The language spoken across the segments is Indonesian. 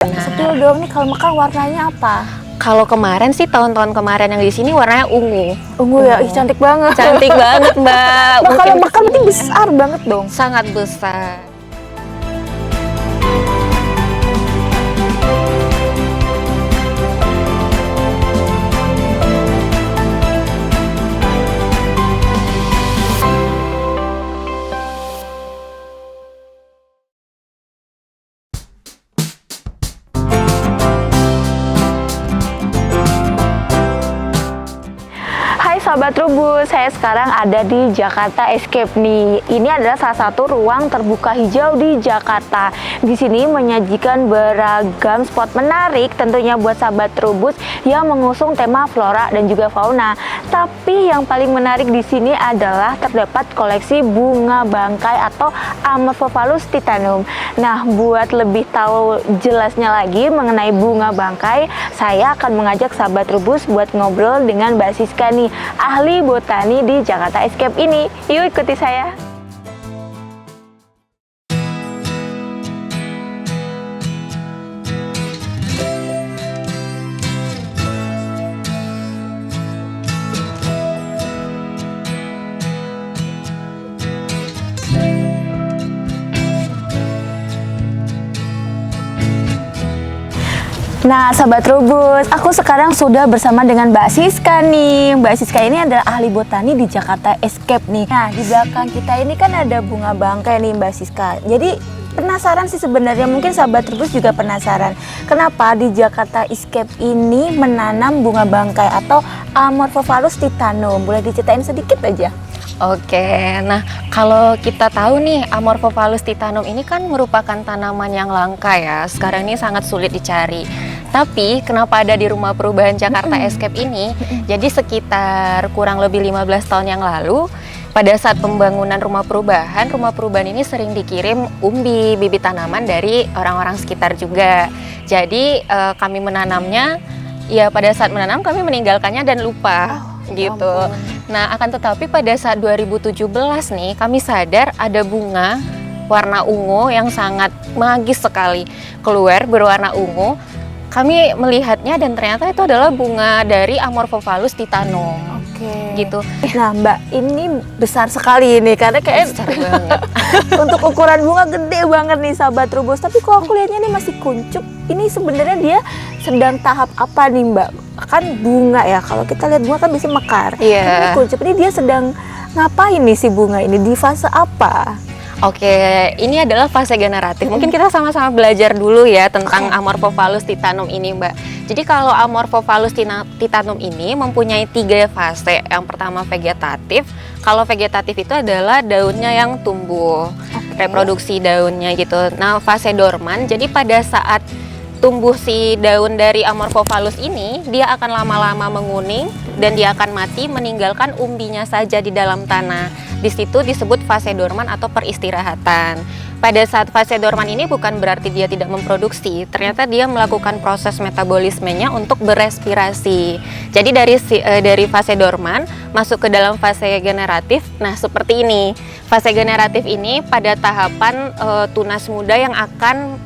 Sepil dong nih, kalau mekar warnanya apa? Kalau kemarin sih, tahun-tahun kemarin yang di sini warnanya ungu. Ungu ya, ih cantik banget. Cantik banget, Mbak. Mbak, kalau mekar berarti besar banget dong. Sangat besar. Sahabat Trubus, saya sekarang ada di Jakarta Escape nih. Ini adalah salah satu ruang terbuka hijau di Jakarta. Di sini menyajikan beragam spot menarik tentunya buat sahabat Trubus yang mengusung tema flora dan juga fauna. Tapi yang paling menarik di sini adalah terdapat koleksi bunga bangkai atau Amorphophallus titanum. Nah, buat lebih tahu jelasnya lagi mengenai bunga bangkai, saya akan mengajak sahabat Trubus buat ngobrol dengan Mbak Siska nih, ahli botani di Jakarta Escape ini. Yuk ikuti saya. Nah, sahabat Trubus, aku sekarang sudah bersama dengan Mbak Siska nih. Mbak Siska ini adalah ahli botani di Jakarta Escape nih. Nah, di belakang kita ini kan ada bunga bangkai nih Mbak Siska. Jadi penasaran sih sebenarnya, mungkin sahabat Trubus juga penasaran. Kenapa di Jakarta Escape ini menanam bunga bangkai atau Amorphophallus titanum? Boleh diceritain sedikit aja? Oke, nah kalau kita tahu nih, Amorphophallus titanum ini kan merupakan tanaman yang langka ya. Sekarang ini sangat sulit dicari. Tapi kenapa ada di Rumah Perubahan Jakarta Escape ini? Jadi sekitar kurang lebih 15 tahun yang lalu, pada saat pembangunan rumah perubahan ini sering dikirim umbi, bibit tanaman dari orang-orang sekitar juga. Jadi kami menanamnya, ya pada saat menanam kami meninggalkannya dan lupa. Gitu. Nah, akan tetapi pada saat 2017 nih kami sadar ada bunga warna ungu yang sangat magis sekali keluar berwarna ungu. Kami melihatnya dan ternyata itu adalah bunga dari Amorphophallus titanum. Gitu. Nah, Mbak, ini besar sekali ini karena kayak besar banget. untuk ukuran bunga gede banget nih sahabat Trubus. Tapi kok aku lihatnya nih masih kuncup. Ini sebenarnya dia sedang tahap apa nih, Mbak? Kan bunga ya, kalau kita lihat bunga kan biasanya mekar. Iya. Ini kuncup, ini dia sedang ngapain nih si bunga ini, di fase apa? Oke, ini adalah fase generatif. Mungkin kita sama-sama belajar dulu ya tentang Amorphophallus titanum ini, Mbak. Jadi kalau Amorphophallus titanum ini mempunyai 3 fase. Yang pertama vegetatif. Kalau vegetatif itu adalah daunnya yang tumbuh, reproduksi daunnya gitu. Nah, fase dorman. Jadi pada saat tumbuh si daun dari Amorphophallus ini, dia akan lama-lama menguning dan dia akan mati meninggalkan umbinya saja di dalam tanah. Di situ disebut fase dorman atau peristirahatan. Pada saat fase dorman ini bukan berarti dia tidak memproduksi, ternyata dia melakukan proses metabolismenya untuk berespirasi. Jadi dari fase dorman masuk ke dalam fase generatif. Nah, seperti ini. Fase generatif ini pada tahapan tunas muda yang akan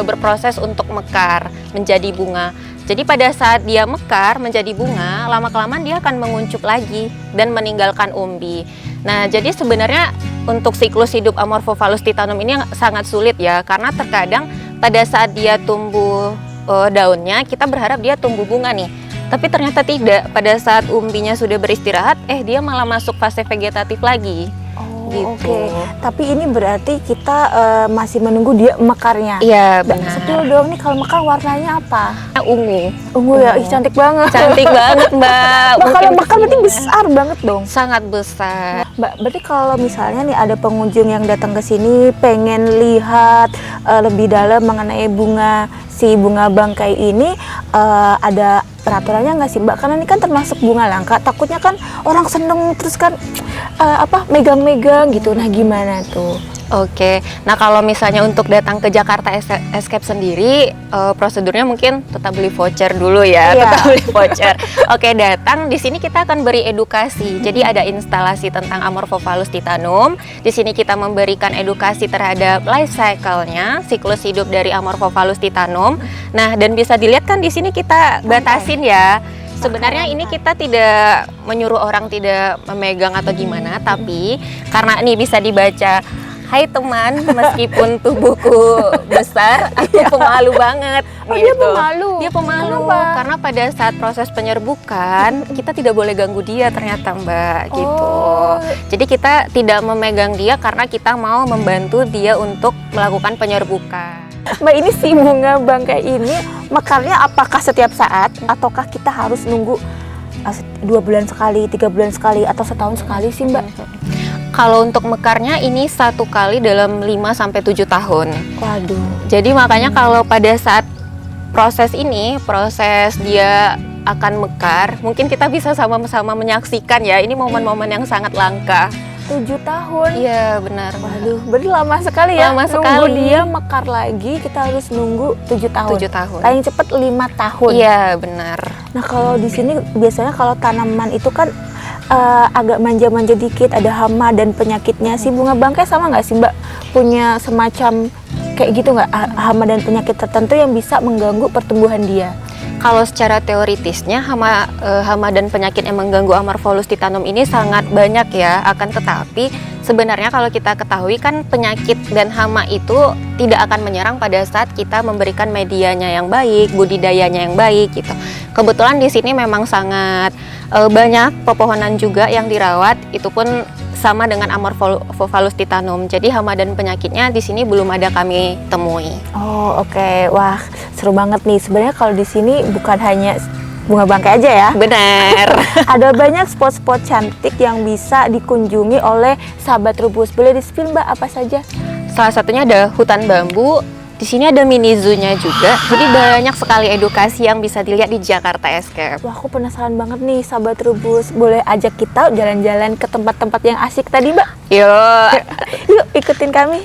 berproses untuk mekar menjadi bunga. Jadi pada saat dia mekar menjadi bunga, lama-kelamaan dia akan menguncup lagi dan meninggalkan umbi. Nah, jadi sebenarnya untuk siklus hidup Amorphophallus titanum ini sangat sulit ya, karena terkadang pada saat dia tumbuh daunnya, kita berharap dia tumbuh bunga nih. Tapi ternyata tidak, pada saat umbinya sudah beristirahat, dia malah masuk fase vegetatif lagi. Gitu. Oke. Tapi ini berarti kita masih menunggu dia mekarnya. Iya, benar. Sepil dong nih, kalau mekar warnanya apa? Ungu. Ungu ya, ih cantik banget. Cantik banget, Mbak. Mbak, kalau mekar berarti besar banget dong. Sangat besar. Mbak, berarti kalau misalnya nih ada pengunjung yang datang ke sini pengen lihat lebih dalam mengenai bunga bangkai ini, ada peraturannya nggak sih, Mbak? Karena ini kan termasuk bunga langka, takutnya kan orang seneng terus kan megang-megang gitu. Nah, gimana tuh? Oke, nah kalau misalnya untuk datang ke Jakarta Escape sendiri, prosedurnya mungkin tetap beli voucher dulu ya, Iya. tetap beli voucher. Oke, datang di sini kita akan beri edukasi. Jadi ada instalasi tentang Amorphophallus titanum. Di sini kita memberikan edukasi terhadap life cycle-nya, siklus hidup dari Amorphophallus titanum. Nah, dan bisa dilihat kan di sini kita batasin ya. Sebenarnya ini kita tidak menyuruh orang tidak memegang atau gimana, tapi karena ini bisa dibaca, hai teman, meskipun tubuhku besar, aku pemalu banget. Oh, dia pemalu? Dia pemalu, Kenapa? karena pada saat proses penyerbukan, kita tidak boleh ganggu dia ternyata Mbak, gitu. Oh. Jadi kita tidak memegang dia karena kita mau membantu dia untuk melakukan penyerbukan. Mbak, ini si bunga bangkai ini mekarnya apakah setiap saat ataukah kita harus nunggu 2 bulan sekali, 3 bulan sekali, atau setahun sekali sih Mbak? Kalau untuk mekarnya ini 1 kali dalam 5-7 tahun. Waduh. Jadi makanya kalau pada saat proses dia akan mekar, mungkin kita bisa sama-sama menyaksikan ya, ini momen-momen yang sangat langka. 7 tahun? Iya benar. Waduh, berarti lama sekali ya. Lama Nunggu sekali. dia mekar lagi, kita harus nunggu 7 tahun. 7 tahun. Paling cepet 5 tahun. Iya benar. Nah, kalau di sini biasanya kalau tanaman itu kan agak manja-manja dikit, ada hama dan penyakitnya. Si bunga bangkai sama nggak sih Mbak? Punya semacam kayak gitu nggak, hama dan penyakit tertentu yang bisa mengganggu pertumbuhan dia? Kalau secara teoritisnya hama dan penyakit yang mengganggu Amorphophallus titanum ini sangat banyak ya. Akan tetapi sebenarnya kalau kita ketahui kan penyakit dan hama itu tidak akan menyerang pada saat kita memberikan medianya yang baik, budidayanya yang baik gitu. Kebetulan di sini memang sangat banyak pepohonan juga yang dirawat, itu pun sama dengan Amorphophallus titanum. Jadi hama dan penyakitnya di sini belum ada kami temui. Oh, oke. Wah, seru banget nih. Sebenarnya kalau di sini bukan hanya bunga bangkai aja ya. Benar. Ada banyak spot-spot cantik yang bisa dikunjungi oleh sahabat Rubus. Boleh di-spill Mbak apa saja? Salah satunya ada hutan bambu. Di sini ada mini zoo-nya juga. Jadi banyak sekali edukasi yang bisa dilihat di Jakarta Escape. Wah, aku penasaran banget nih sahabat Rubus. Boleh ajak kita jalan-jalan ke tempat-tempat yang asik tadi Mbak? Yuk. Yuk, ikutin kami.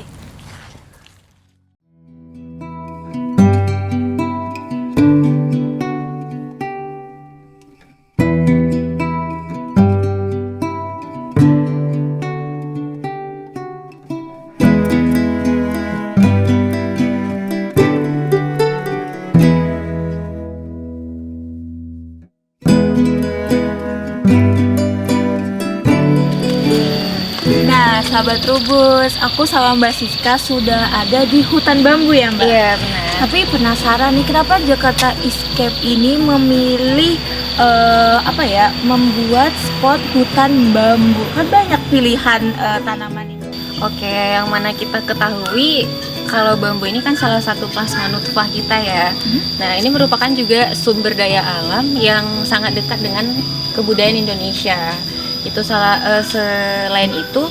Nah, sahabat Rubus, aku sama Mbak Siska sudah ada di hutan bambu ya Mbak? Iya, benar. Tapi penasaran nih, kenapa Jakarta Escape ini memilih membuat spot hutan bambu? Kan banyak pilihan tanaman ini. Oke, yang mana kita ketahui kalau bambu ini kan salah satu plasma nutfah kita ya. Nah, ini merupakan juga sumber daya alam yang sangat dekat dengan kebudayaan Indonesia. Itu selain itu,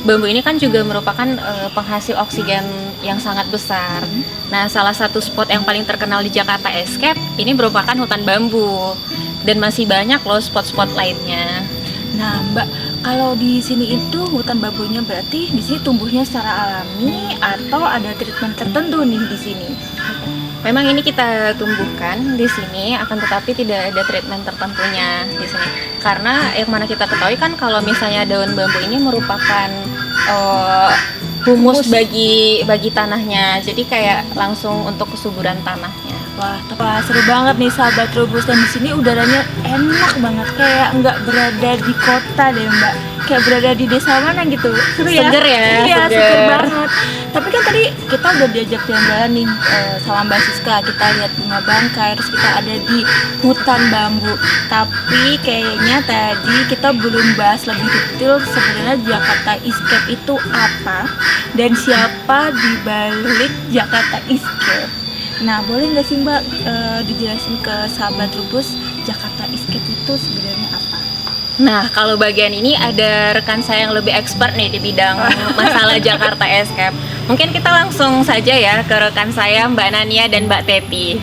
bambu ini kan juga merupakan penghasil oksigen yang sangat besar. Nah, salah satu spot yang paling terkenal di Jakarta Escape ini merupakan hutan bambu. Dan masih banyak loh spot-spot lainnya. Nah, Mbak, kalau di sini itu hutan bambunya berarti di sini tumbuhnya secara alami atau ada treatment tertentu nih di sini? Memang ini kita tumbuhkan di sini, akan tetapi tidak ada treatment tertentunya di sini. Karena yang mana kita ketahui kan kalau misalnya daun bambu ini merupakan humus bagi tanahnya. Jadi kayak langsung untuk kesuburan tanahnya. Wah, seru banget nih sahabat Rubus, dan di sini udaranya enak banget, kayak nggak berada di kota deh Mbak, kayak berada di desa mana gitu. Seru ya? Seger ya? Iya, Seger. seger banget. Tapi kan tadi kita udah diajak jalan-jalan nih sama Mbak Siska, kita lihat bunga bangkai, terus kita ada di hutan bambu. Tapi kayaknya tadi kita belum bahas lebih detail sebenarnya Jakarta Escape itu apa dan siapa di balik Jakarta Escape. Nah, boleh nggak sih Mbak dijelasin ke sahabat Rubus Jakarta Escape itu sebenarnya apa? Nah, kalau bagian ini ada rekan saya yang lebih expert nih di bidang masalah Jakarta Escape. Mungkin kita langsung saja ya ke rekan saya Mbak Nania dan Mbak Teti.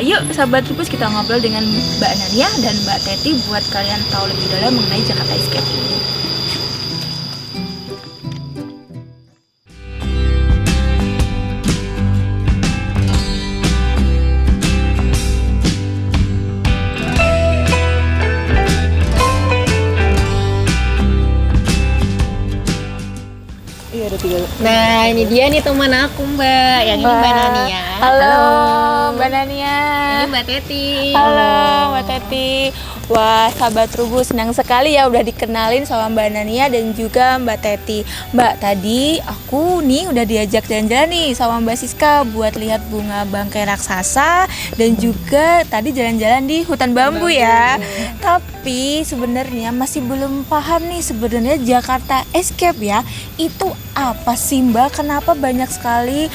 Yuk sahabat Rubus, kita ngobrol dengan Mbak Nania dan Mbak Teti buat kalian tahu lebih dalam mengenai Jakarta Escape ini. Nah, ini dia nih teman aku, Mbak. Yang ini Mbak Nania. Halo, Mbak Nania. Ini Mbak Teti. Halo, Mbak Teti. Wah, sahabat Rubu, senang sekali ya udah dikenalin sama Mbak Nania dan juga Mbak Teti. Mbak, tadi aku nih udah diajak jalan-jalan nih sama Mbak Siska buat lihat bunga bangkai raksasa dan juga tadi jalan-jalan di hutan bambu ya. Tapi sebenarnya masih belum paham nih sebenarnya Jakarta Escape ya. Itu apa sih Mbak? Kenapa banyak sekali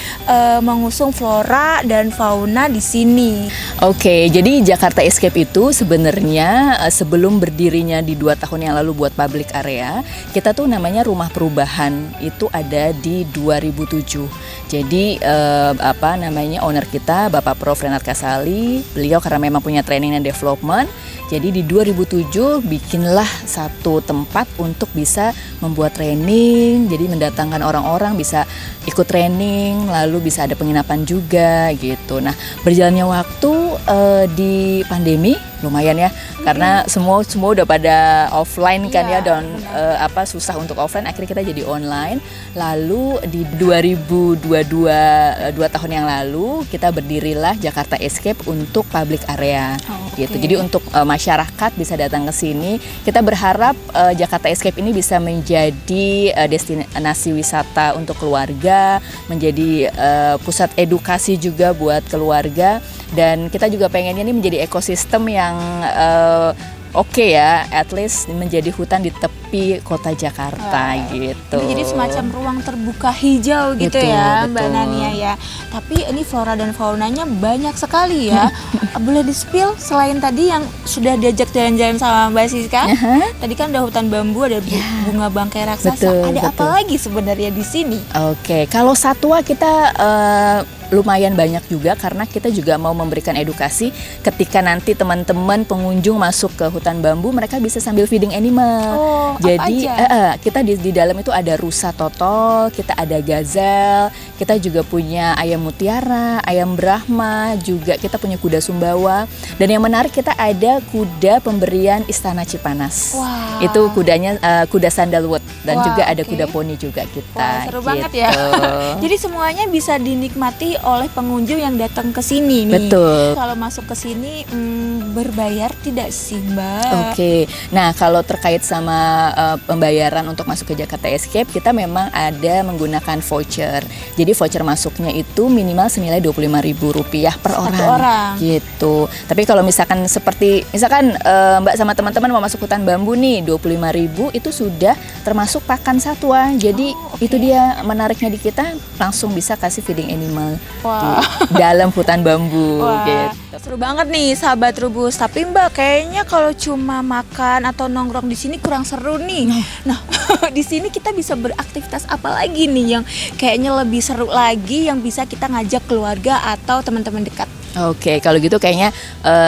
mengusung flora dan fauna di sini? Oke, jadi Jakarta Escape itu sebenarnya sebelum berdirinya di 2 tahun yang lalu buat public area, kita tuh namanya Rumah Perubahan, itu ada di 2007. Jadi owner kita Bapak Prof Renat Kasali, beliau karena memang punya training dan development, jadi di 2007 bikinlah satu tempat untuk bisa membuat training, jadi mendatangkan orang-orang bisa ikut training, lalu bisa ada penginapan juga gitu. Nah, berjalannya waktu di pandemi lumayan ya, karena semua udah pada offline kan ya, dan susah untuk offline, akhirnya kita jadi online. Lalu di 2022 2 tahun yang lalu kita berdirilah Jakarta Escape untuk public area gitu. Jadi untuk masyarakat bisa datang ke sini. Kita berharap Jakarta Escape ini bisa menjadi destinasi wisata untuk keluarga, menjadi pusat edukasi juga buat keluarga, dan kita juga pengennya ini menjadi ekosistem yang oke ya, at least menjadi hutan di tepi kota Jakarta gitu. Jadi semacam ruang terbuka hijau gitu Betul, ya, betul. Mbak Nania ya. Tapi ini flora dan faunanya banyak sekali ya. Boleh di-spill selain tadi yang sudah diajak jalan-jalan sama Mbak Siska? Tadi kan ada hutan bambu, ada bunga bangkai raksasa. Betul, ada apa betul. lagi sebenarnya di sini? Oke, kalau satwa kita lumayan banyak juga, karena kita juga mau memberikan edukasi ketika nanti teman-teman pengunjung masuk ke hutan bambu, mereka bisa sambil feeding animal. Oh, Jadi apa aja? kita di dalam itu ada rusa totol, kita ada gazel, kita juga punya ayam mutiara, ayam brahma, juga kita punya kuda sumbawa, dan yang menarik kita ada kuda pemberian Istana Cipanas. Wah. Itu kudanya kuda sandalwood, dan Wah, juga ada oke. kuda poni juga kita. Wah, seru banget gitu. ya. Jadi semuanya bisa dinikmati oleh pengunjung yang datang ke sini nih. Betul. Kalau masuk ke sini berbayar tidak sih, Mbak? Oke, nah kalau terkait sama pembayaran untuk masuk ke Jakarta Escape, kita memang ada menggunakan voucher. Jadi voucher masuknya itu minimal senilai Rp25.000 per orang. Gitu. Tapi kalau misalkan Mbak sama teman-teman mau masuk hutan bambu nih, Rp25.000 itu sudah termasuk pakan satwa. Jadi itu dia menariknya di kita, langsung bisa kasih feeding animal Wah. di dalam hutan bambu. Wah, Gitu. seru banget nih sahabat Rubus. Tapi Mbak, kayaknya kalau cuma makan atau nongkrong di sini kurang seru nih. Nah, di sini kita bisa beraktivitas apa lagi nih yang kayaknya lebih seru lagi, yang bisa kita ngajak keluarga atau teman-teman dekat? Oke, kalau gitu kayaknya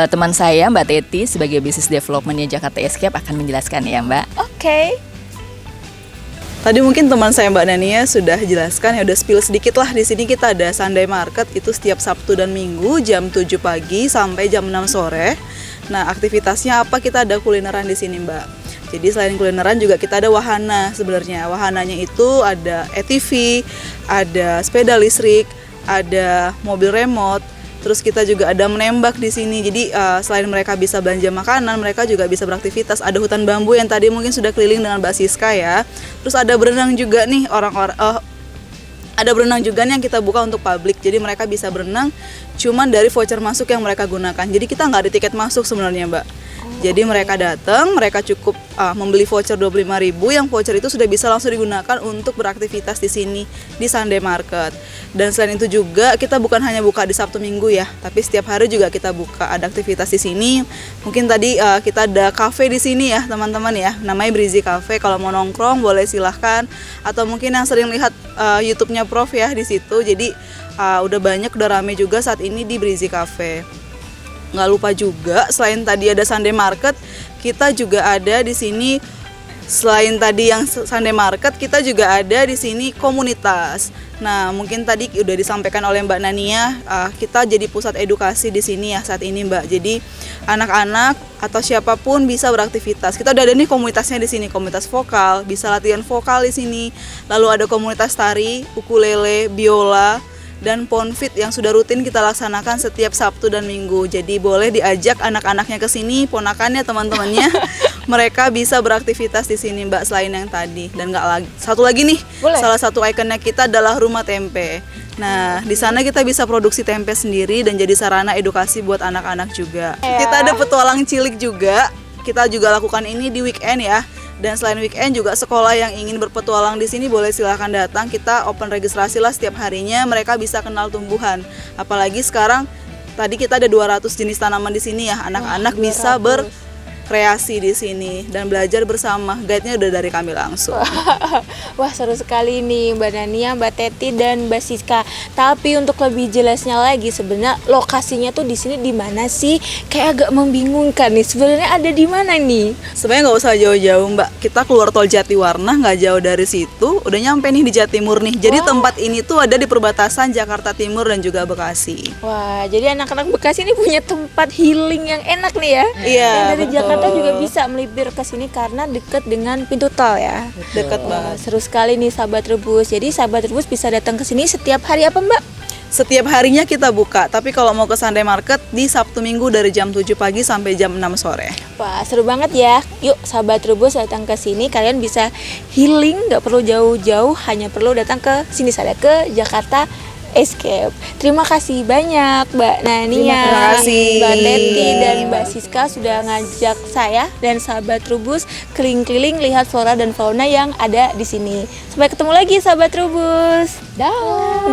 teman saya Mbak Teti sebagai Business Development-nya Jakarta Escape akan menjelaskan ya Mbak. Oke. Tadi mungkin teman saya Mbak Nania sudah jelaskan ya, udah spill sedikit lah. Di sini kita ada Sunday Market, itu setiap Sabtu dan Minggu jam 7 pagi sampai jam 6 sore. Nah, aktivitasnya apa? Kita ada kulineran di sini, Mbak. Jadi selain kulineran juga kita ada wahana sebenarnya. Wahananya itu ada ATV, ada sepeda listrik, ada mobil remote. Terus kita juga ada menembak di sini. Jadi selain mereka bisa belanja makanan, mereka juga bisa beraktivitas. Ada hutan bambu yang tadi mungkin sudah keliling dengan Mbak Siska ya. Terus ada berenang juga nih ada berenang juga nih yang kita buka untuk publik. Jadi mereka bisa berenang cuman dari voucher masuk yang mereka gunakan. Jadi kita nggak ada tiket masuk sebenarnya, Mbak. Jadi mereka datang, mereka cukup membeli voucher 25.000, yang voucher itu sudah bisa langsung digunakan untuk beraktivitas di sini di Sunday Market. Dan selain itu juga kita bukan hanya buka di Sabtu Minggu ya, tapi setiap hari juga kita buka, ada aktivitas di sini. Mungkin tadi kita ada cafe di sini ya teman-teman ya, namanya Breezy Cafe. Kalau mau nongkrong boleh silahkan, atau mungkin yang sering lihat YouTube-nya Prof ya di situ. Jadi udah rame juga saat ini di Breezy Cafe. Nggak lupa juga selain tadi ada Sunday Market, kita juga ada di sini Selain tadi yang Sunday Market, kita juga ada di sini komunitas. Nah, mungkin tadi udah disampaikan oleh Mbak Nania, kita jadi pusat edukasi di sini ya saat ini, Mbak. Jadi anak-anak atau siapapun bisa beraktivitas. Kita udah ada nih komunitasnya di sini, komunitas vokal, bisa latihan vokal di sini. Lalu ada komunitas tari, ukulele, biola, dan ponfit yang sudah rutin kita laksanakan setiap Sabtu dan Minggu. Jadi boleh diajak anak-anaknya ke sini, ponakannya, teman-temannya. Mereka bisa beraktivitas di sini, Mbak, selain yang tadi. Dan nggak lagi, satu lagi nih, Boleh. salah satu ikonnya kita adalah rumah tempe. Nah, di sana kita bisa produksi tempe sendiri dan jadi sarana edukasi buat anak-anak juga. Kita ada petualang cilik juga. Kita juga lakukan ini di weekend ya. Dan selain weekend juga sekolah yang ingin berpetualang di sini boleh silahkan datang. Kita open registrasi lah setiap harinya. Mereka bisa kenal tumbuhan. Apalagi sekarang tadi kita ada 200 jenis tanaman di sini ya. Anak-anak bisa berkreasi di sini dan belajar bersama. Guide-nya udah dari kami langsung. Wah, seru sekali nih Mbak Nania, Mbak Teti, dan Mbak Siska. Tapi untuk lebih jelasnya lagi, sebenarnya lokasinya tuh di sini di mana sih? Kayak agak membingungkan nih. Sebenarnya ada di mana nih? Sebenarnya nggak usah jauh-jauh, Mbak. Kita keluar tol Jatiwarna, nggak jauh dari situ, udah nyampe nih di Jatimur nih. Jadi tempat ini tuh ada di perbatasan Jakarta Timur dan juga Bekasi. Wah, jadi anak-anak Bekasi ini punya tempat healing yang enak nih ya. Iya, Dan dari betul. Jakarta juga bisa melipir ke sini karena dekat dengan pintu tol ya. Dekat Wah, banget. seru sekali nih sahabat Rebus. Jadi sahabat Rebus bisa datang ke sini setiap hari apa, Mbak? Setiap harinya kita buka, tapi kalau mau ke Sunday Market di Sabtu Minggu dari jam 7 pagi sampai jam 6 sore. Wah, seru banget ya. Yuk sahabat Rebus datang ke sini, kalian bisa healing, nggak perlu jauh-jauh, hanya perlu datang ke sini saja, ke Jakarta Escape. Terima kasih banyak Mbak Nania, Terima kasih. Mbak Teti, dan Mbak Siska sudah ngajak saya dan sahabat Rebus keliling-keliling lihat flora dan fauna yang ada di sini. Sampai ketemu lagi sahabat Rebus. Dah.